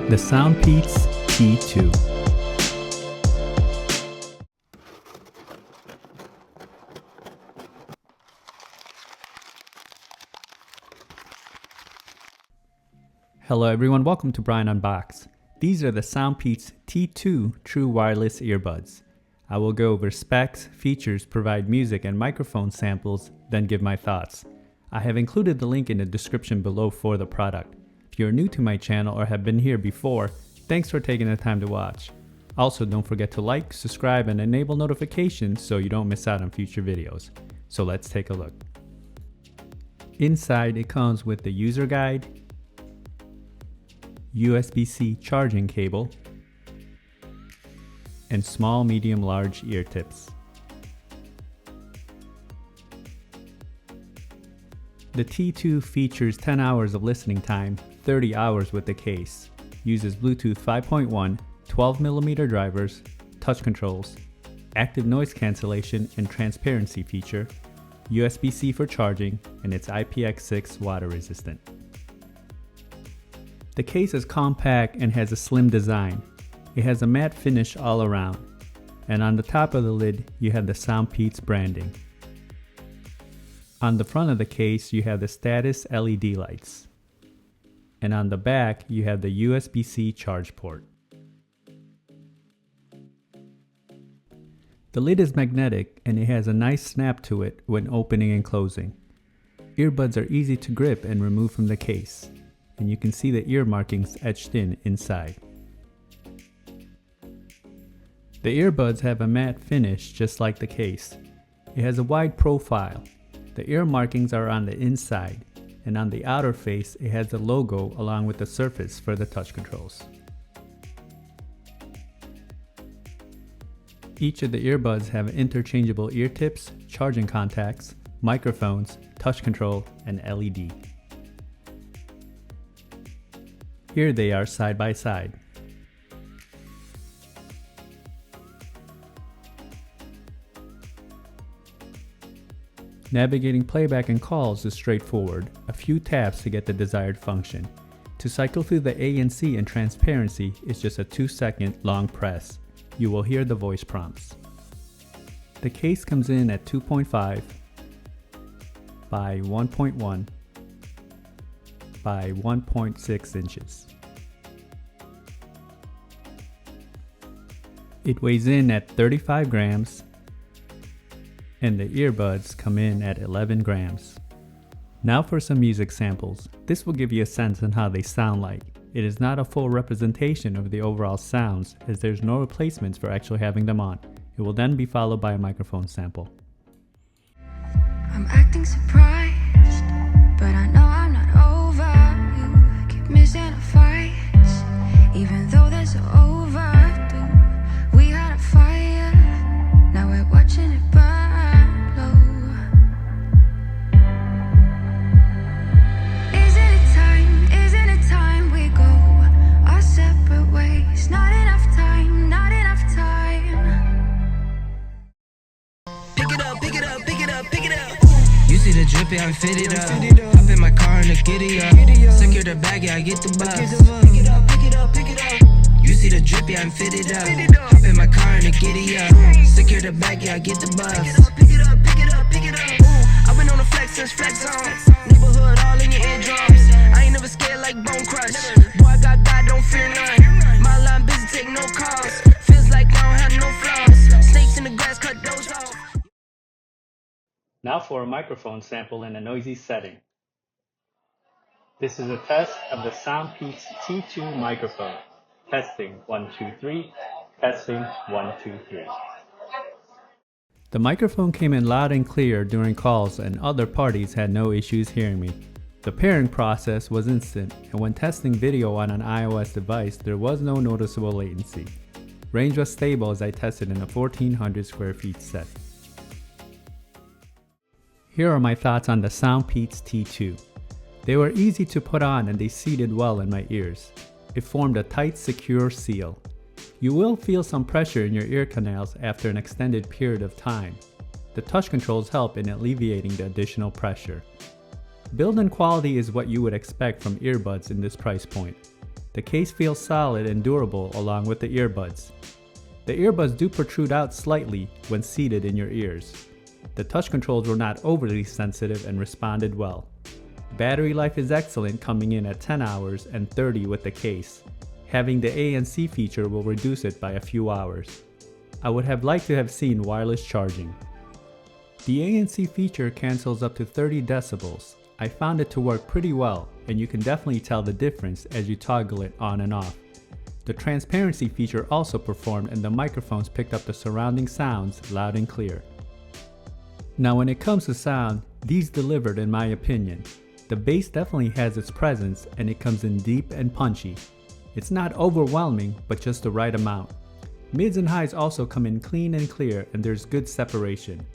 the SoundPEATS T2. Hello everyone, welcome to Brian Unboxed. These are the SoundPEATS T2 true wireless earbuds. I will go over specs, features, provide music and microphone samples, then give my thoughts. I have included the link in the description below for the product. If you are new to my channel or have been here before, thanks for taking the time to watch. Also, don't forget to like, subscribe, and enable notifications so you don't miss out on future videos. So let's take a look. Inside, it comes with the user guide, USB-C charging cable, and small, medium, large ear tips. The T2 features 10 hours of listening time, 30 hours with the case, uses Bluetooth 5.1, 12mm drivers, touch controls, active noise cancellation and transparency feature, USB-C for charging, and it's IPX6 water resistant. The case is compact and has a slim design. It has a matte finish all around, and on the top of the lid you have the SoundPEATS branding. On the front of the case you have the status LED lights, and on the back you have the USB-C charge port. The lid is magnetic and it has a nice snap to it when opening and closing. Earbuds are easy to grip and remove from the case, and you can see the ear markings etched in inside. The earbuds have a matte finish just like the case. It has a wide profile. The ear markings are on the inside, and on the outer face it has the logo along with the surface for the touch controls. Each of the earbuds have interchangeable ear tips, charging contacts, microphones, touch control, and LED. Here they are side by side. Navigating playback and calls is straightforward, a few taps to get the desired function. To cycle through the ANC and transparency is just a 2-second long press. You will hear the voice prompts. The case comes in at 2.5 by 1.1 by 1.6 inches. It weighs in at 35 grams, and the earbuds come in at 11 grams. Now for some music samples. This will give you a sense on how they sound like. It is not a full representation of the overall sounds, as there's no replacements for actually having them on. It will then be followed by a microphone sample. I'm acting surprised, but I know I'm not over. You keep missing our fights, even though they're so overdue. We had a fire, now we're watching it burn low. Isn't it time we go our separate ways? Not enough time, not enough time. Pick it up, pick it up, pick it up, pick it up. You see the drippy, I'm fitted up. Hop in my car and the giddy up. Secure the bag, yeah, I get the bus. Pick it up, pick it up, pick it up. You see the drippy, I'm fitted up. Hop in my car and the giddy up. Secure the bag, yeah, I get the bus. Pick it up, pick it up, pick it up. I've been on the flex since flex on. Neighborhood all in your eardrums. I ain't never scared like Bone Crush. Boy, I got God, don't fear none. My line busy, take no calls. Feels like I don't have no flaws. Snakes in the grass, cut those off. Now for a microphone sample in a noisy setting. This is a test of the SoundPEATS T2 microphone. Testing 1, 2, 3. Testing 1, 2, 3. The microphone came in loud and clear during calls, and other parties had no issues hearing me. The pairing process was instant, and when testing video on an iOS device, there was no noticeable latency. Range was stable as I tested in a 1400 square feet set. Here are my thoughts on the SoundPEATS T2. They were easy to put on and they seated well in my ears. It formed a tight, secure seal. You will feel some pressure in your ear canals after an extended period of time. The touch controls help in alleviating the additional pressure. Build and quality is what you would expect from earbuds in this price point. The case feels solid and durable along with the earbuds. The earbuds do protrude out slightly when seated in your ears. The touch controls were not overly sensitive and responded well. Battery life is excellent, coming in at 10 hours and 30 with the case. Having the ANC feature will reduce it by a few hours. I would have liked to have seen wireless charging. The ANC feature cancels up to 30 decibels. I found it to work pretty well, and you can definitely tell the difference as you toggle it on and off. The transparency feature also performed, and the microphones picked up the surrounding sounds loud and clear. Now when it comes to sound, these delivered in my opinion. The bass definitely has its presence, and it comes in deep and punchy. It's not overwhelming, but just the right amount. Mids and highs also come in clean and clear, and there's good separation.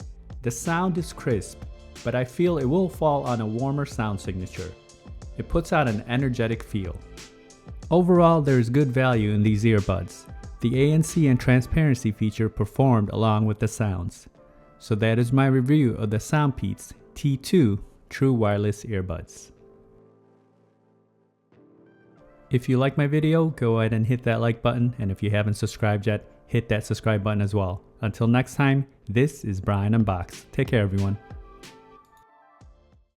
The sound is crisp, but I feel it will fall on a warmer sound signature. It puts out an energetic feel. Overall, there is good value in these earbuds. The ANC and transparency feature performed along with the sounds. So that is my review of the SoundPEATS T2 True Wireless Earbuds. If you like my video, go ahead and hit that like button, and if you haven't subscribed yet, hit that subscribe button as well. Until next time, this is Brian Unboxed. Take care, everyone.